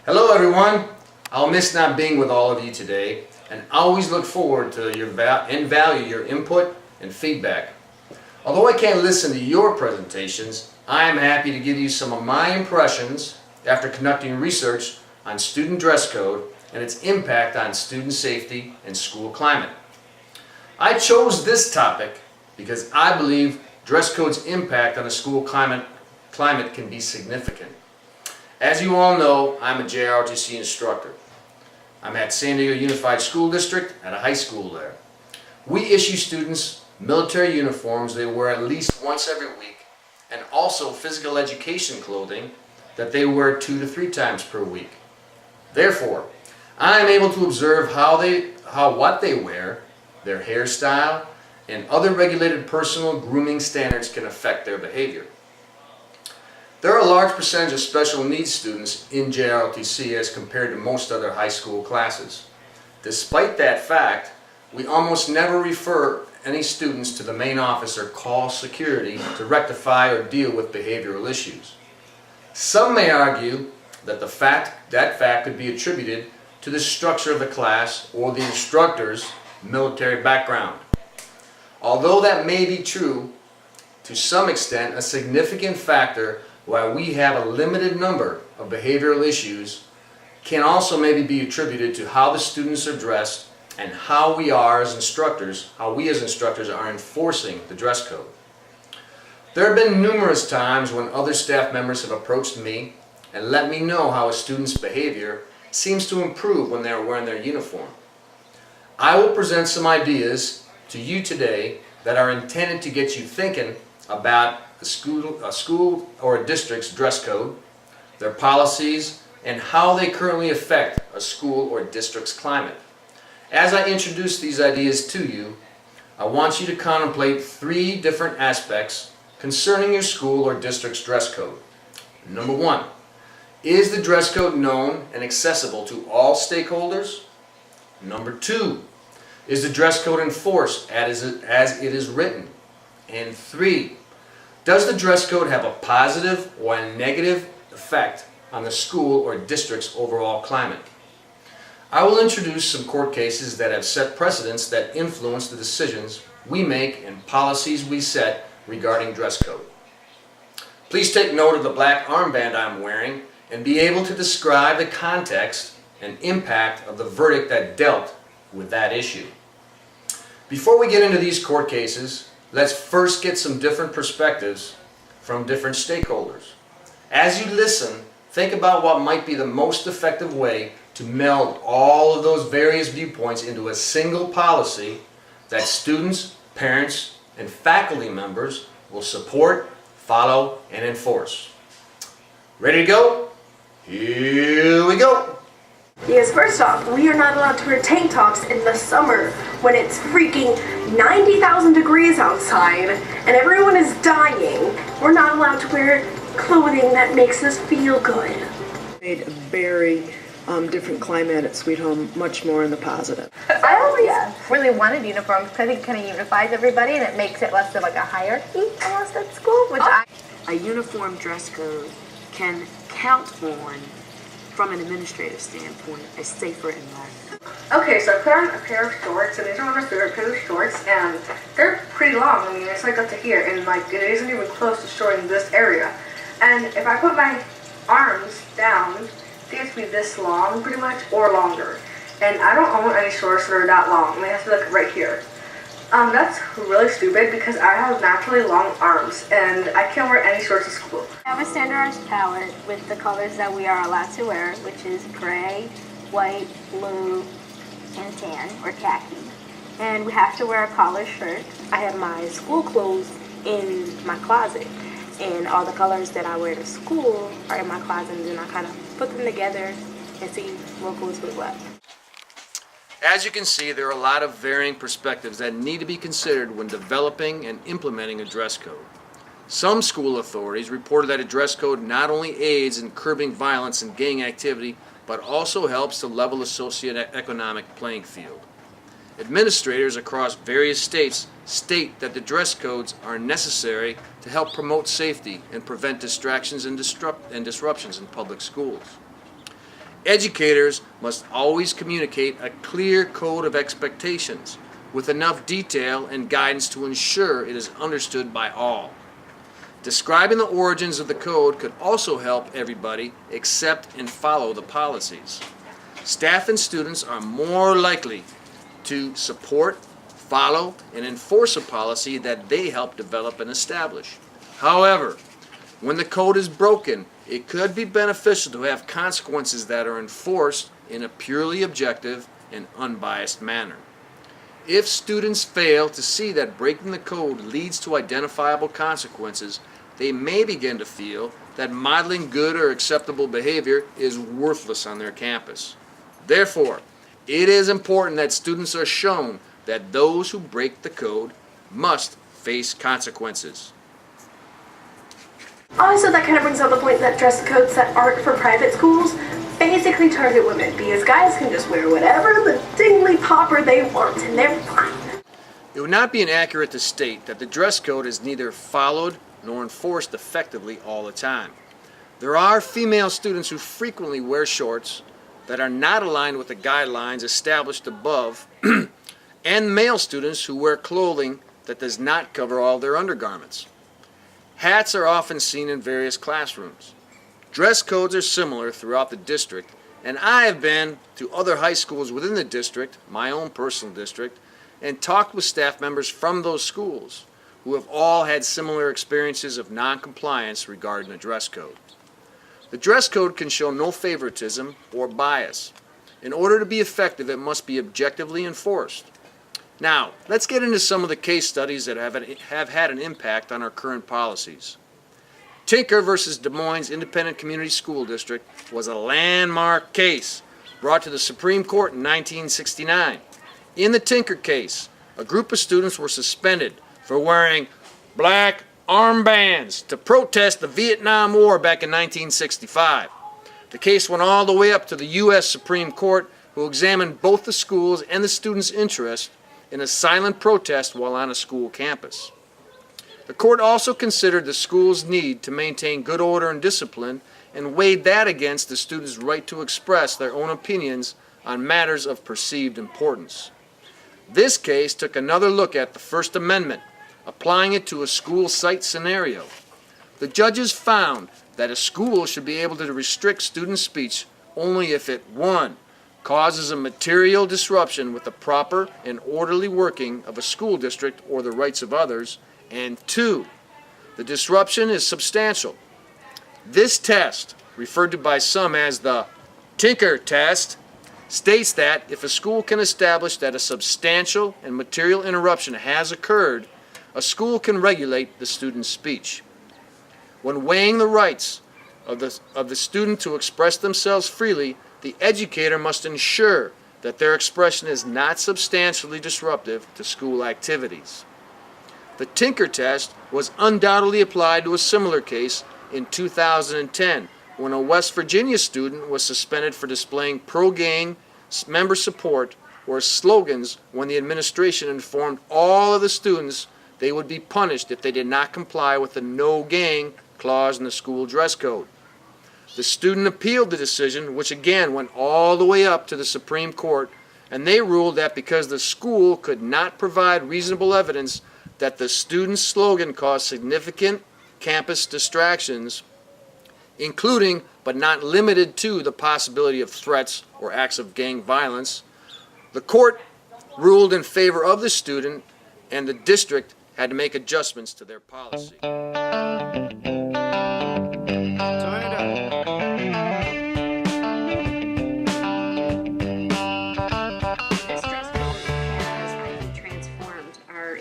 Hello everyone. I'll miss not being with all of you today and always look forward to and value your input and feedback. Although I can't listen to your presentations, I am happy to give you some of my impressions after conducting research on student dress code and its impact on student safety and school climate. I chose this topic because I believe dress code's impact on the school climate can be significant. As you all know, I'm a JROTC instructor. I'm at San Diego Unified School District at a high school there. We issue students military uniforms they wear at least once every week, and also physical education clothing that they wear 2 to 3 times per week. Therefore, I am able to observe what they wear, their hairstyle, and other regulated personal grooming standards can affect their behavior. There are a large percentage of special needs students in JROTC as compared to most other high school classes. Despite that fact, we almost never refer any students to the main office or call security to rectify or deal with behavioral issues. Some may argue that that fact could be attributed to the structure of the class or the instructor's military background. Although that may be true, to some extent, a significant factor why we have a limited number of behavioral issues can also maybe be attributed to how the students are dressed and how we as instructors are enforcing the dress code. There have been numerous times when other staff members have approached me and let me know how a student's behavior seems to improve when they are wearing their uniform. I will present some ideas to you today that are intended to get you thinking about a school or a district's dress code, their policies, and how they currently affect a school or district's climate. As I introduce these ideas to you, I want you to contemplate 3 different aspects concerning your school or district's dress code. Number 1, is the dress code known and accessible to all stakeholders? Number 2, is the dress code enforced as it is written? And 3, does the dress code have a positive or a negative effect on the school or district's overall climate? I will introduce some court cases that have set precedents that influence the decisions we make and policies we set regarding dress code. Please take note of the black armband I'm wearing and be able to describe the context and impact of the verdict that dealt with that issue. Before we get into these court cases, let's first get some different perspectives from different stakeholders. As you listen, think about what might be the most effective way to meld all of those various viewpoints into a single policy that students, parents, and faculty members will support, follow, and enforce. Ready to go? Here we go! Yes, first off, we are not allowed to wear tank tops in the summer when it's freaking 90,000 degrees outside and everyone is dying. We're not allowed to wear clothing that makes us feel good. Made a very different climate at Sweet Home, much more in the positive. I always really wanted uniforms because I think it kind of unifies everybody and it makes it less of like a hierarchy almost at school, which A uniform dress code can count on, from an administrative standpoint, a safer environment. Okay, so I put on a pair of shorts, and these are my favorite pair of shorts, and they're pretty long. I mean, it's like up to here, and like it isn't even close to showing this area. And if I put my arms down, they have to be this long, pretty much, or longer. And I don't own any shorts that are that long. They have to be like right here. That's really stupid because I have naturally long arms, and I can't wear any shorts to school. I have a standardized palette with the colors that we are allowed to wear, which is gray, white, blue, and tan, or khaki. And we have to wear a collared shirt. I have my school clothes in my closet, and all the colors that I wear to school are in my closet, and then I kind of put them together and see what goes with what. As you can see, there are a lot of varying perspectives that need to be considered when developing and implementing a dress code. Some school authorities reported that a dress code not only aids in curbing violence and gang activity, but also helps to level the socioeconomic playing field. Administrators across various states state that the dress codes are necessary to help promote safety and prevent distractions and disruptions in public schools. Educators must always communicate a clear code of expectations with enough detail and guidance to ensure it is understood by all. Describing the origins of the code could also help everybody accept and follow the policies. Staff and students are more likely to support, follow, and enforce a policy that they help develop and establish. However, when the code is broken, it could be beneficial to have consequences that are enforced in a purely objective and unbiased manner. If students fail to see that breaking the code leads to identifiable consequences, they may begin to feel that modeling good or acceptable behavior is worthless on their campus. Therefore, it is important that students are shown that those who break the code must face consequences. Also, that kind of brings up the point that dress codes that aren't for private schools basically target women, because guys can just wear whatever the dingly popper they want and they're fine. It would not be inaccurate to state that the dress code is neither followed nor enforced effectively all the time. There are female students who frequently wear shorts that are not aligned with the guidelines established above, and male students who wear clothing that does not cover all their undergarments. Hats are often seen in various classrooms. Dress codes are similar throughout the district, and I have been to other high schools within the district, my own personal district, and talked with staff members from those schools who have all had similar experiences of non-compliance regarding the dress code. The dress code can show no favoritism or bias. In order to be effective, it must be objectively enforced. Now, let's get into some of the case studies that have had an impact on our current policies. Tinker versus Des Moines Independent Community School District was a landmark case brought to the Supreme Court in 1969. In the Tinker case, a group of students were suspended for wearing black armbands to protest the Vietnam War back in 1965. The case went all the way up to the U.S. Supreme Court, who examined both the schools and the students' interest in a silent protest while on a school campus. The court also considered the school's need to maintain good order and discipline and weighed that against the students' right to express their own opinions on matters of perceived importance. This case took another look at the First Amendment, applying it to a school site scenario. The judges found that a school should be able to restrict student speech only if it, 1, causes a material disruption with the proper and orderly working of a school district or the rights of others, and 2, the disruption is substantial. This test, referred to by some as the Tinker test, states that if a school can establish that a substantial and material interruption has occurred, a school can regulate the student's speech. When weighing the rights of the student to express themselves freely, the educator must ensure that their expression is not substantially disruptive to school activities. The Tinker test was undoubtedly applied to a similar case in 2010 when a West Virginia student was suspended for displaying pro-gang member support or slogans when the administration informed all of the students they would be punished if they did not comply with the no gang clause in the school dress code. The student appealed the decision, which again went all the way up to the Supreme Court, and they ruled that because the school could not provide reasonable evidence that the student's slogan caused significant campus distractions, including but not limited to the possibility of threats or acts of gang violence, the court ruled in favor of the student, and the district had to make adjustments to their policy.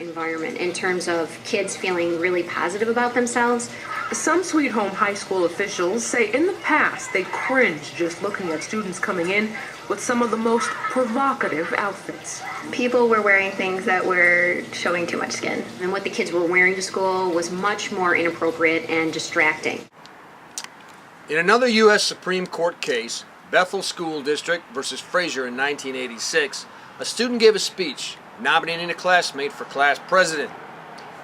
Environment in terms of kids feeling really positive about themselves. Some Sweet Home High School officials say in the past they cringed just looking at students coming in with some of the most provocative outfits. People were wearing things that were showing too much skin, and what the kids were wearing to school was much more inappropriate and distracting. In another U.S. Supreme Court case, Bethel School District versus Frazier in 1986, a student gave a speech nominating a classmate for class president.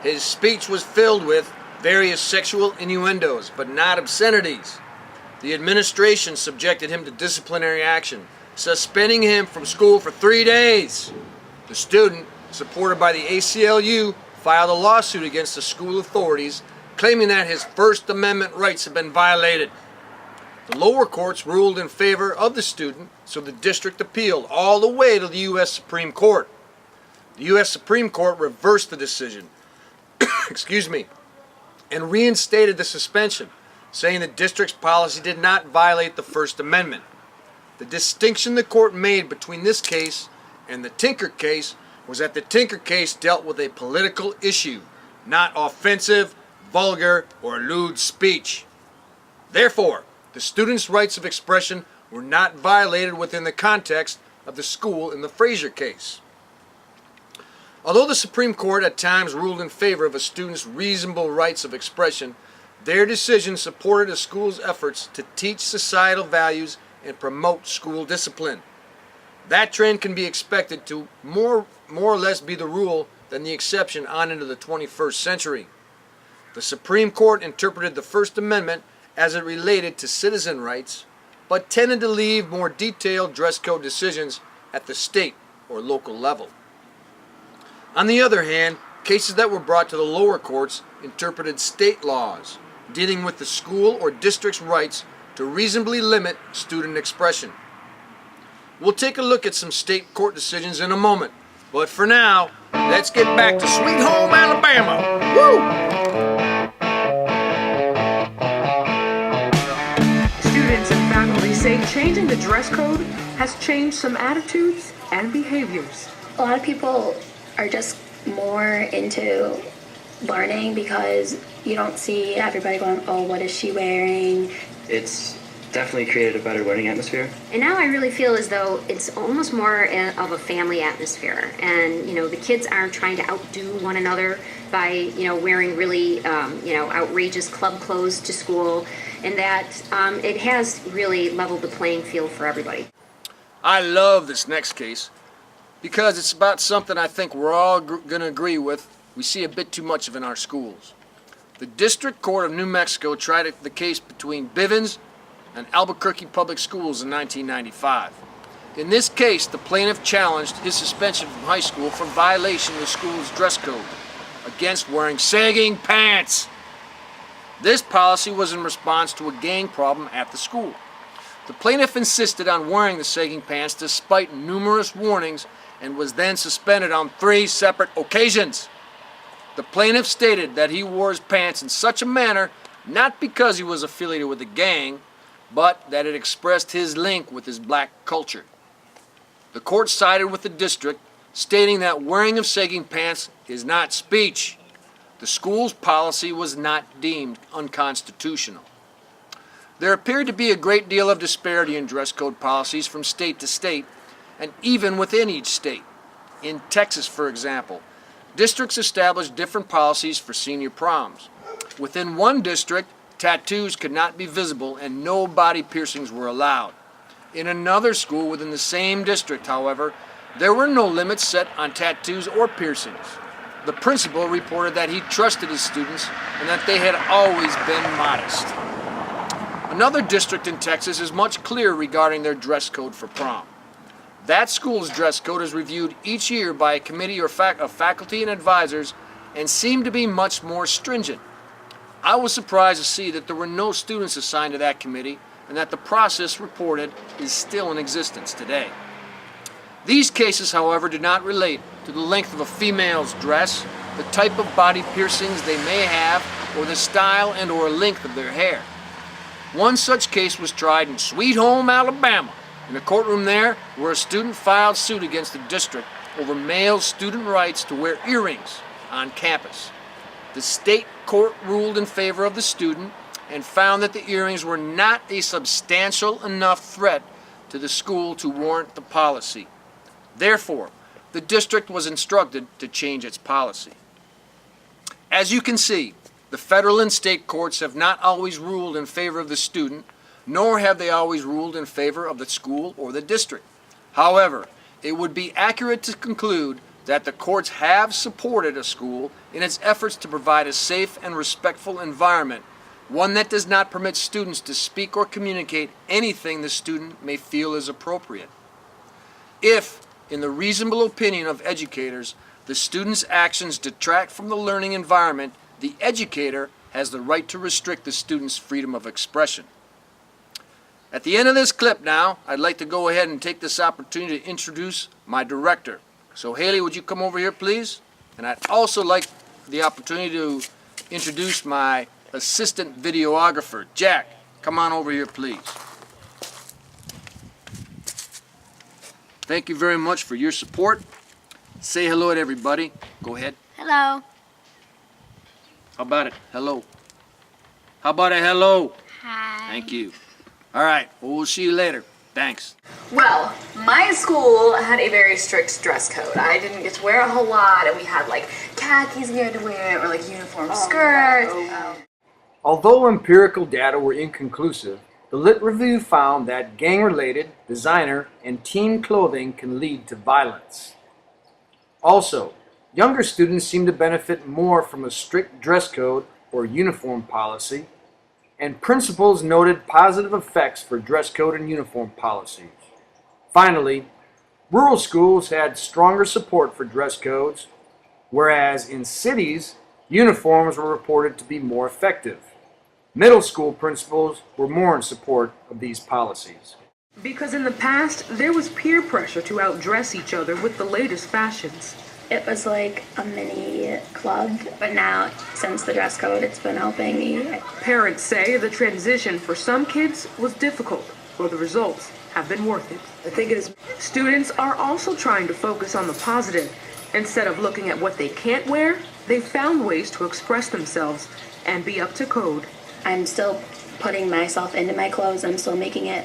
His speech was filled with various sexual innuendos, but not obscenities. The administration subjected him to disciplinary action, suspending him from school for 3 days. The student, supported by the ACLU, filed a lawsuit against the school authorities, claiming that his First Amendment rights have been violated. The lower courts ruled in favor of the student, so the district appealed all the way to the U.S. Supreme Court. The U.S. Supreme Court reversed the decision, and reinstated the suspension, saying the district's policy did not violate the First Amendment. The distinction the court made between this case and the Tinker case was that the Tinker case dealt with a political issue, not offensive, vulgar, or lewd speech. Therefore, the students' rights of expression were not violated within the context of the school in the Frazier case. Although the Supreme Court at times ruled in favor of a student's reasonable rights of expression, their decision supported a school's efforts to teach societal values and promote school discipline. That trend can be expected to more or less be the rule than the exception on into the 21st century. The Supreme Court interpreted the First Amendment as it related to citizen rights, but tended to leave more detailed dress code decisions at the state or local level. On the other hand, cases that were brought to the lower courts interpreted state laws, dealing with the school or district's rights to reasonably limit student expression. We'll take a look at some state court decisions in a moment, but for now, let's get back to Sweet Home Alabama. Woo! Students and faculty say changing the dress code has changed some attitudes and behaviors. A lot of people are just more into learning because you don't see everybody going, oh, what is she wearing? It's definitely created a better learning atmosphere. And now I really feel as though it's almost more of a family atmosphere. And, the kids aren't trying to outdo one another by, wearing really, outrageous club clothes to school. And that it has really leveled the playing field for everybody. I love this next case because it's about something I think we're all going to agree with. We see a bit too much of in our schools. The District Court of New Mexico tried the case between Bivens and Albuquerque Public Schools in 1995. In this case, the plaintiff challenged his suspension from high school for violation of the school's dress code against wearing sagging pants. This policy was in response to a gang problem at the school. The plaintiff insisted on wearing the sagging pants despite numerous warnings and was then suspended on 3 separate occasions. The plaintiff stated that he wore his pants in such a manner not because he was affiliated with a gang, but that it expressed his link with his black culture. The court sided with the district, stating that wearing of sagging pants is not speech. The school's policy was not deemed unconstitutional. There appeared to be a great deal of disparity in dress code policies from state to state, and even within each state. In Texas, for example, districts established different policies for senior proms. Within one district, tattoos could not be visible and no body piercings were allowed. In another school within the same district, however, there were no limits set on tattoos or piercings. The principal reported that he trusted his students and that they had always been modest. Another district in Texas is much clearer regarding their dress code for prom. That school's dress code is reviewed each year by a committee of faculty and advisors and seemed to be much more stringent. I was surprised to see that there were no students assigned to that committee and that the process reported is still in existence today. These cases, however, do not relate to the length of a female's dress, the type of body piercings they may have, or the style and or length of their hair. One such case was tried in Sweet Home, Alabama, in a courtroom there where a student filed suit against the district over male student rights to wear earrings on campus. The state court ruled in favor of the student and found that the earrings were not a substantial enough threat to the school to warrant the policy. Therefore, the district was instructed to change its policy. As you can see, the federal and state courts have not always ruled in favor of the student, nor have they always ruled in favor of the school or the district. However, it would be accurate to conclude that the courts have supported a school in its efforts to provide a safe and respectful environment one that does not permit students to speak or communicate anything the student may feel is appropriate. If, in the reasonable opinion of educators, the student's actions detract from the learning environment, the educator has the right to restrict the student's freedom of expression. At the end of this clip now, I'd like to go ahead and take this opportunity to introduce my director. So Haley, would you come over here, please? And I'd also like the opportunity to introduce my assistant videographer, Jack. Come on over here, please. Thank you very much for your support. Say hello to everybody. Go ahead. Hello. How about it? Hello. How about a hello? Hi. Thank you. All right, well, we'll see you later. Thanks. Well, my school had a very strict dress code. I didn't get to wear a whole lot, and we had like khakis we had to wear, or like uniform skirts. Although empirical data were inconclusive, the Lit Review found that gang-related, designer, and teen clothing can lead to violence. Also, younger students seem to benefit more from a strict dress code or uniform policy, and principals noted positive effects for dress code and uniform policies. Finally, rural schools had stronger support for dress codes, whereas in cities, uniforms were reported to be more effective. Middle school principals were more in support of these policies. Because in the past, there was peer pressure to outdress each other with the latest fashions. It was like a mini club, but now, since the dress code, it's been helping me. Parents say the transition for some kids was difficult, but the results have been worth it. I think it is. Students are also trying to focus on the positive. Instead of looking at what they can't wear, they've found ways to express themselves and be up to code. I'm still putting myself into my clothes. I'm still making it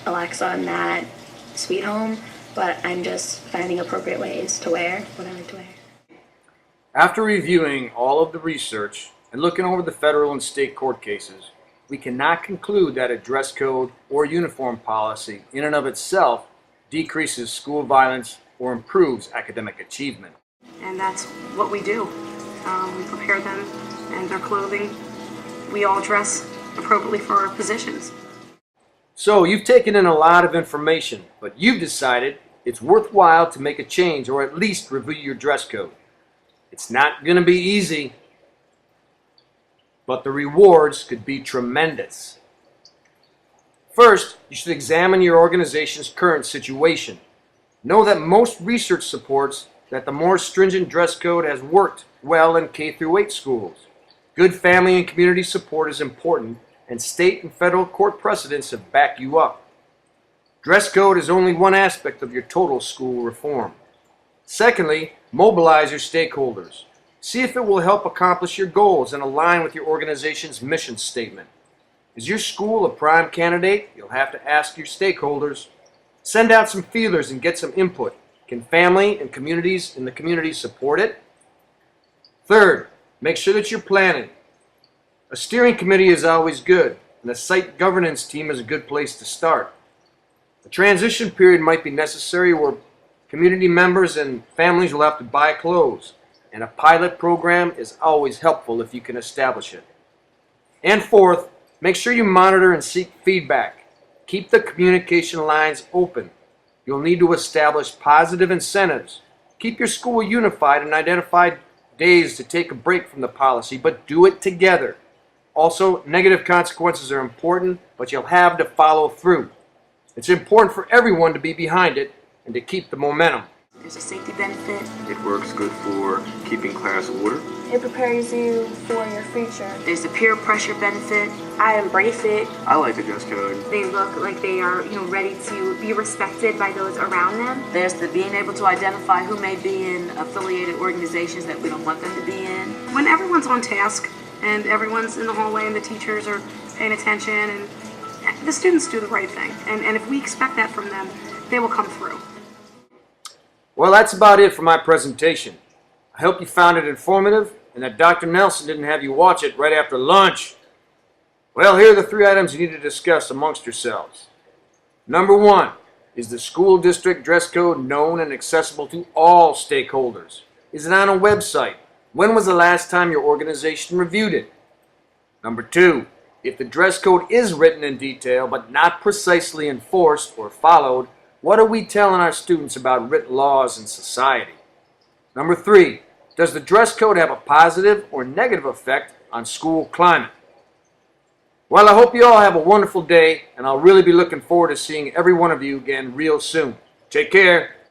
Alexa and Matt Sweet Home, but I'm just finding appropriate ways to wear what I like to wear. After reviewing all of the research and looking over the federal and state court cases, we cannot conclude that a dress code or uniform policy in and of itself decreases school violence or improves academic achievement. And that's what we do. We prepare them and their clothing. We all dress appropriately for our positions. So you've taken in a lot of information, but you've decided it's worthwhile to make a change or at least review your dress code. It's not going to be easy, but the rewards could be tremendous. First, you should examine your organization's current situation. Know that most research supports that the more stringent dress code has worked well in K-8 schools. Good family and community support is important, and state and federal court precedents have backed you up. Dress code is only one aspect of your total school reform. Secondly, mobilize your stakeholders. See if it will help accomplish your goals and align with your organization's mission statement. Is your school a prime candidate? You'll have to ask your stakeholders. Send out some feelers and get some input. Can family and communities in the community support it? Third, make sure that you're planning. A steering committee is always good, and a site governance team is a good place to start. A transition period might be necessary where community members and families will have to buy clothes, and a pilot program is always helpful if you can establish it. And fourth, make sure you monitor and seek feedback. Keep the communication lines open. You'll need to establish positive incentives. Keep your school unified and identify days to take a break from the policy, but do it together. Also, negative consequences are important, but you'll have to follow through. It's important for everyone to be behind it and to keep the momentum. There's a safety benefit. It works good for keeping class order. It prepares you for your future. There's the peer pressure benefit. I embrace it. I like the dress code. They look like they are, ready to be respected by those around them. There's the being able to identify who may be in affiliated organizations that we don't want them to be in. When everyone's on task and everyone's in the hallway and the teachers are paying attention and the students do the right thing. And if we expect that from them, they will come through. Well, that's about it for my presentation. I hope you found it informative and that Dr. Nelson didn't have you watch it right after lunch. Well, here are the 3 items you need to discuss amongst yourselves. Number 1, is the school district dress code known and accessible to all stakeholders? Is it on a website? When was the last time your organization reviewed it? Number 2, If the dress code is written in detail but not precisely enforced or followed, what are we telling our students about written laws in society? Number 3, does the dress code have a positive or negative effect on school climate? Well, I hope you all have a wonderful day, and I'll really be looking forward to seeing every one of you again real soon. Take care.